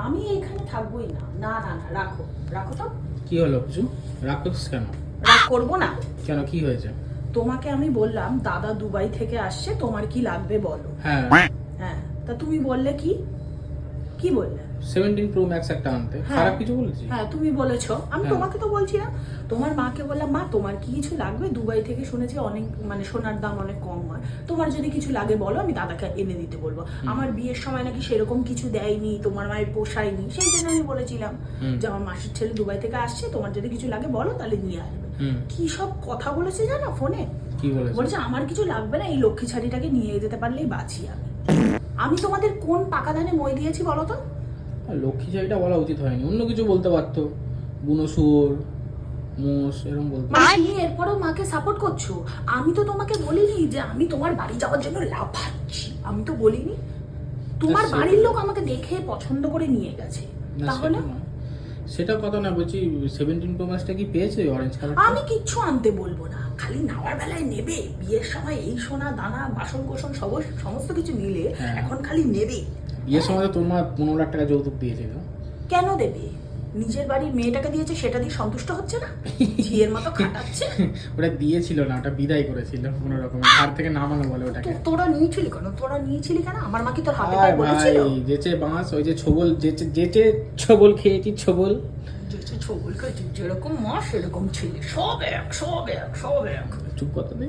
আমি এখানে থাকবোই না। না না না, রাখো রাখো তো। কি হলো কিছু? রাখছিস কেন? রাগ করবো না। কেন, কি হয়েছে? তোমাকে আমি বললাম দাদা দুবাই থেকে আসছে, তোমার কি লাগবে বলো। হ্যাঁ হ্যাঁ, তা তুমি বললে কি? কি বললে? 17 Pro Max একটা আনতে। খারাপ কিছু বলেছি? হ্যাঁ, তুমি বলেছো। আমি হ্যাঁ। তোমাকে তো বলছি না। তোমার মাকে বললাম, মা তোমার কি কিছু লাগবে? দুবাই থেকে শুনেছি অনেক মানে সোনার দাম অনেক কম হয়, তোমার যদি কিছু লাগে বলো, আমি দাদাকে এনে দিতে বলবো। আমার বিয়ের সময় নাকি সেরকম কিছু দেয়নি, তোমার মায়ের পোষায়নি, সেই জন্য আমি বলেছিলাম যে আমার মাসির ছেলে দুবাই থেকে আসছে, তোমার যদি কিছু লাগে বলো, তাহলে নিয়ে আসবে। কি সব কথা বলেছে জানো ফোনে? কি বলেছে? বলেছে আমার কিছু লাগবে না, এই লক্ষ্মী ছাড়িটাকে নিয়ে যেতে পারলেই বাঁচি আমি। আমি তোমাদের কোন পাকা ধানে মই দিয়েছি বলো তো? লক্ষ্মী চাইটা বলা উচিত হয়নি, অন্য কিছু বলতে পারতো। বুনো শুয়োর, মোষ, এরকম বলতে। মানে তুমি এরপরেও মাকে সাপোর্ট করছো? আমি তো তোমাকে বলিনি যে আমি তোমার বাড়ি যাওয়ার জন্য লাফাচ্ছি, আমি তো বলিনি। তোমার বাড়ির লোক আমাকে দেখে পছন্দ করে নিয়ে গেছে, তাহলে সেটা কথা না, বলছি 17 Pro Max টা কি পেয়েছে অরেঞ্জ কালার? আমি কিচ্ছু আনতে বলবো না, খালি নেওয়ার বেলায় নেবে। বিয়ের সময় এই সোনা দানা বাসন কোসন সমস্ত কিছু মিলে এখন খালি নেবে। বিয়ের সময় তো তোমার 15 লাখ টাকা যৌতুক দিয়েছিল। কেন দেবে? নিজের বাড়ির মেয়েটাকে দিয়েছে, সেটা দিয়ে সন্তুষ্ট হচ্ছে না? ঝিয়ের মতো খাটাচ্ছে। ওটা দিয়েছিল না, ওটা বিদায় করেছিল কোনো রকম, ঘর থেকে নামানো বলে ওটাকে। তোরা নিয়েছিলি কেন? তোরা নিয়েছিলি কেন? আমার মা কি তোর হাতে আর পায়ে বলেছিল? ভাই যেচে বাঁশ, ওই যে ছবল, যেচে ছবল খেয়েছি, ছবল। যেচে ছবল খেয়েছি, যেরকম মা সেরকম ছেলে, সব এক সব এক সব এক। চুপ করতে দে।